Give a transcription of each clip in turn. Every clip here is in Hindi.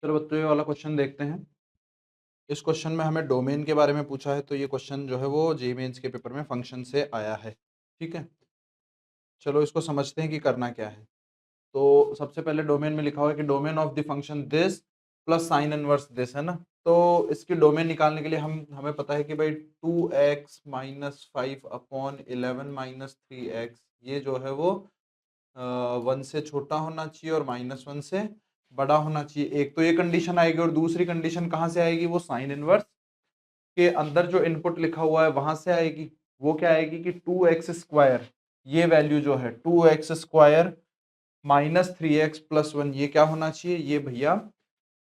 चलो बच्चों ये वाला क्वेश्चन देखते हैं। इस क्वेश्चन में हमें डोमेन के बारे में पूछा है, तो ये क्वेश्चन जो है वो जेईई मेंस के पेपर में फंक्शन से आया है। ठीक है, चलो इसको समझते हैं कि करना क्या है। तो सबसे पहले डोमेन में लिखा हुआ है कि domain of the function this plus sine inverse this, है ना। तो इसकी डोमेन निकालने के लिए हमें पता है कि भाई 2x minus 5 upon 11 minus 3x, ये जो है वो 1 से छोटा होना चाहिए और -1 से बड़ा होना चाहिए। एक तो ये कंडीशन आएगी और दूसरी कंडीशन कहाँ से आएगी, वो साइन इनवर्स के अंदर जो इनपुट लिखा हुआ है वहां से आएगी। वो क्या आएगी कि 2x² ये वैल्यू जो है 2x² माइनस 3x प्लस 1, ये क्या होना चाहिए, ये भैया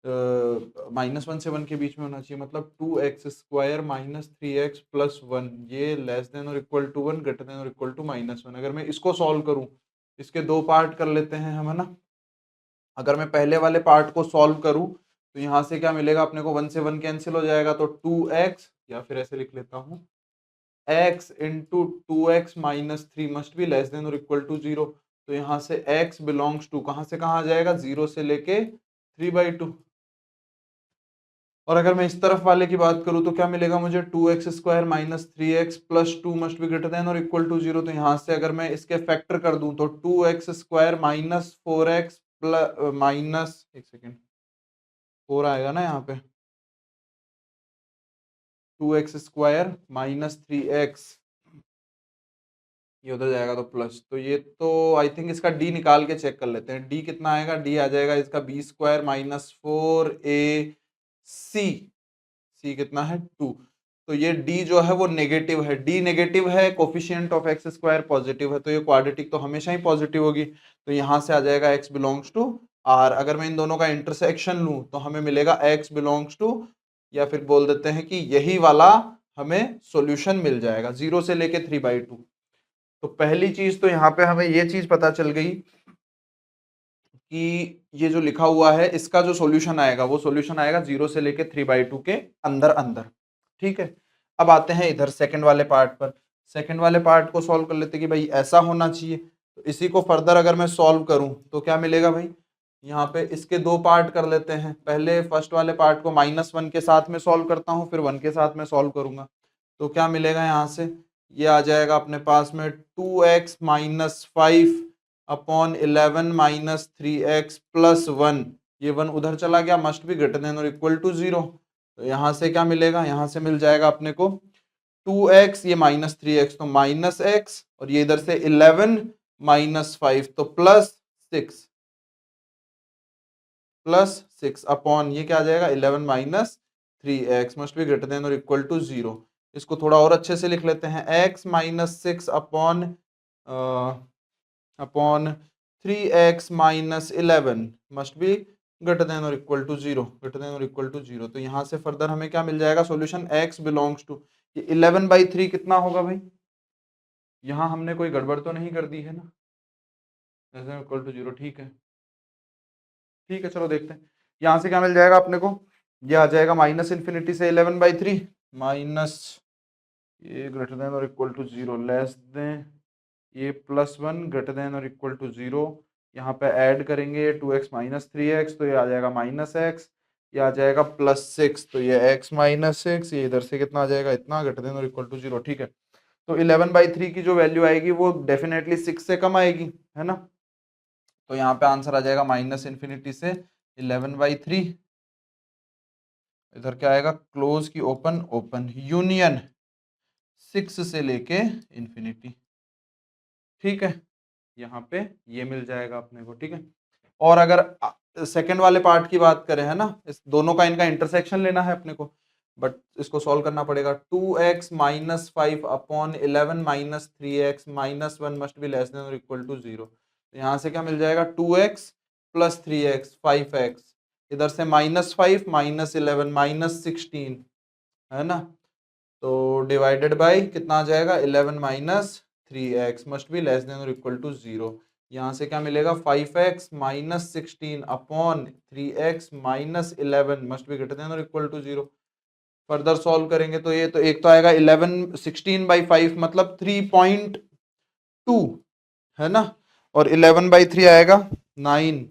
-1 से 1 के बीच में होना चाहिए। मतलब 2x² माइनस 3x प्लस 1 ये लेस देन और इक्वल टू 1, ग्रेटर देन और इक्वल टू -1। अगर मैं इसको सॉल्व करूं, इसके दो पार्ट कर लेते हैं हम, है ना। अगर मैं पहले वाले पार्ट को सॉल्व करूं तो यहाँ से क्या मिलेगा अपने को, 1 से 1 कैंसिल हो जाएगा, तो 2x, या फिर ऐसे लिख लेता हूँ x into 2x minus 3 must be less than और इक्वल टू 0। तो यहाँ से x बिलोंग्स टू कहाँ से कहाँ आ जाएगा, 0 से लेके 3/2। और अगर मैं इस तरफ वाले की बात करूं तो क्या मिलेगा मुझे, 2x² minus 3x plus 2 must be greater than और इक्वल टू 0। तो यहाँ से अगर मैं इसके फैक्टर कर दूं तो 2x² minus 4x plus minus, एक सेकेंड, 4 आएगा ना यहाँ पे, 2x² माइनस 3x, ये उधर जाएगा तो प्लस, तो ये तो आई थिंक इसका d निकाल के चेक कर लेते हैं। d कितना आएगा, d आ जाएगा इसका b² माइनस 4ac, c कितना है 2। तो ये d जो है वो नेगेटिव है, d नेगेटिव है, कोफिशिएंट ऑफ x² पॉजिटिव है, तो ये क्वाड्रेटिक तो हमेशा ही पॉजिटिव होगी। तो यहाँ से आ जाएगा x बिलोंग्स टू r। अगर मैं इन दोनों का इंटरसेक्शन लूं तो हमें मिलेगा x बिलोंग्स टू, या फिर बोल देते हैं कि यही वाला हमें सॉल्यूशन मिल जाएगा 0 से लेके 3/2। तो पहली चीज तो यहाँ पे हमें ये चीज पता चल गई कि ये जो लिखा हुआ है इसका जो सॉल्यूशन आएगा वो सॉल्यूशन आएगा 0 से लेके 3/2 के अंदर अंदर। ठीक है, अब आते हैं इधर सेकंड वाले पार्ट पर। सेकंड वाले पार्ट को सॉल्व कर लेते कि भाई ऐसा होना चाहिए। तो इसी को फर्दर अगर मैं सॉल्व करूं तो क्या मिलेगा भाई, यहाँ पे इसके दो पार्ट कर लेते हैं। पहले फर्स्ट वाले पार्ट को -1 के साथ में सॉल्व करता हूँ, फिर 1 के साथ में सॉल्व करूंगा। तो क्या मिलेगा यहाँ से, ये आ जाएगा अपने पास में 2x minus 5 upon 11 minus 3x plus 1, ये 1 उधर चला गया, मस्ट बी ग्रेटर देन और इक्वल टू 0। तो यहाँ से क्या मिलेगा, यहाँ से मिल जाएगा अपने को 2x, ये माइनस 3x तो माइनस x, और ये इधर से 11 माइनस 5 तो प्लस 6 अपॉन ये क्या आ जाएगा 11 minus 3x must be greater than और इक्वल टू 0। इसको थोड़ा और अच्छे से लिख लेते हैं, x minus 6 upon 3x minus 11 must be greater than और इक्वल टू 0, ग्रेटर देन और इक्वल टू 0। तो यहाँ से फर्दर हमें क्या मिल जाएगा सॉल्यूशन, x बिलोंग्स टू, ये 11/3 कितना होगा भाई, यहाँ हमने कोई गड़बड़ तो नहीं कर दी है ना, इक्वल टू 0। ठीक है, ठीक है, चलो देखते हैं यहाँ से क्या मिल जाएगा अपने को। ये आ जाएगा -∞ से 11/3 माइनस ये ग्रेटर देन और इक्वल टू 0 लेस देन ये +1 ग्रेटर देन और इक्वल टू 0। यहाँ पे ऐड करेंगे 2x माइनस 3x, तो ये आ जाएगा -x, ये आ जाएगा +6, तो ये x माइनस 6, ये इधर से कितना आ जाएगा, इतना, ग्रेटर देन और इक्वल टू 0। ठीक है, तो 11/3 की जो वैल्यू आएगी वो डेफिनेटली 6 से कम आएगी, है ना। तो यहाँ पे आंसर आ जाएगा -∞ से 11/3, इधर क्या आएगा क्लोज की ओपन, ओपन यूनियन 6 से लेके इन्फिनिटी। ठीक है, यहाँ पे ये मिल जाएगा अपने को। ठीक है, और अगर सेकंड वाले पार्ट की बात करें, है ना, इस दोनों का इनका इंटरसेक्शन लेना है अपने को, बट इसको सॉल्व करना पड़ेगा। 2x minus 5 upon 11 minus 3x minus 1 must be less than और इक्वल टू 0। तो यहाँ से क्या मिल जाएगा 2x प्लस 3x 5x, इधर से -5 माइनस 11 माइनस 16, है ना। तो डिवाइडेड बाय कितना आ जाएगा 11 minus 3x must be less than और इक्वल टू 0। यहाँ से क्या मिलेगा 5x minus 16 upon 3x minus 11 must be greater than और इक्वल टू 0। फर्दर सॉल्व करेंगे तो ये तो एक तो आएगा 16/5 मतलब 3.2, है ना, और 11/3 आएगा 9।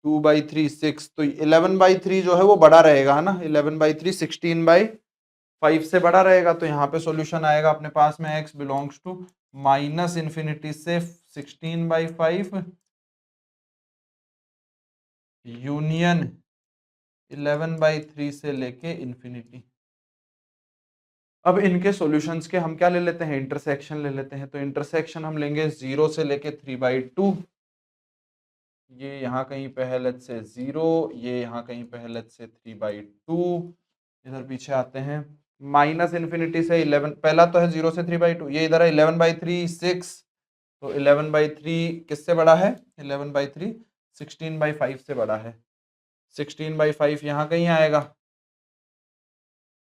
2/3 6, तो 11/3 जो है वो बड़ा रहेगा, है ना। 11/3 16/5 से बड़ा रहेगा, तो यहाँ पे सॉल्यूशन आएगा अपने पास में x belongs to minus infinity से 16/5 यूनियन 11/3 से लेके इन्फिनिटी। अब इनके सॉल्यूशंस के हम क्या ले लेते हैं, इंटरसेक्शन ले लेते हैं। तो इंटरसेक्शन हम लेंगे 0 से लेके 3/2, ये यहाँ कहीं पे है लेट्स से 0, ये यहाँ कहीं पे है लेट्स से 3/2। इधर पीछे आते हैं, माइनस इन्फिनिटी से 11, पहला तो है 0 से 3/2, ये इधर है 11/3 6, तो 11/3 किससे बड़ा है, 11/3 16/5 से बड़ा है। 16/5 यहाँ कहीं आएगा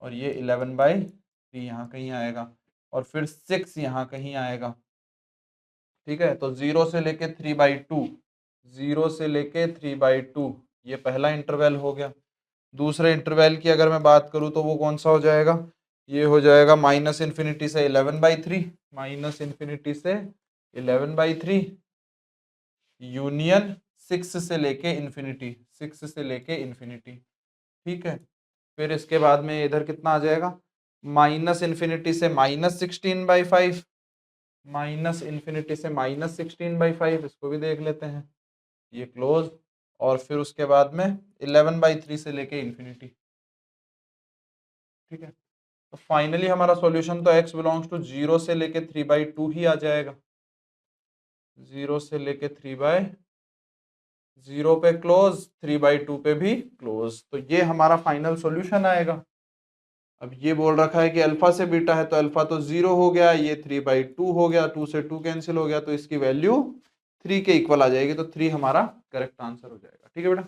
और ये 11/3 यहाँ कहीं आएगा और फिर 6 यहाँ कहीं आएगा। ठीक है, तो 0 से लेके 3/2, 0 से लेके 3/2 ये पहला इंटरवल हो गया। दूसरे इंटरवल की अगर मैं बात करूं तो वो कौन सा हो जाएगा, ये हो जाएगा माइनस इन्फिनिटी से 11/3, माइनस इन्फिनिटी से 11/3 यूनियन 6 से लेके इन्फिनिटी, 6 से लेके इन्फिनिटी। ठीक है, फिर इसके बाद में इधर कितना आ जाएगा, माइनस इन्फिनिटी से -16/5, माइनस इन्फिनिटी से -16/5, इसको भी देख लेते हैं, ये क्लोज। और फिर उसके बाद में 11/3 से लेके इन्फिनिटी। ठीक है, तो फाइनली हमारा सॉल्यूशन तो x बिलोंग्स टू 0 से लेके 3/2 ही आ जाएगा, 0 से लेके 3/0 पे क्लोज, 3/2 पे भी क्लोज, तो ये हमारा फाइनल सॉल्यूशन आएगा। अब ये बोल रखा है कि अल्फा से बीटा है, तो अल्फा तो 0 हो गया, ये 3/2 हो गया, 2 से 2 कैंसिल हो गया, तो इसकी वैल्यू 3 के इक्वल आ जाएगी, तो 3 हमारा करेक्ट आंसर हो जाएगा। ठीक है बेटा।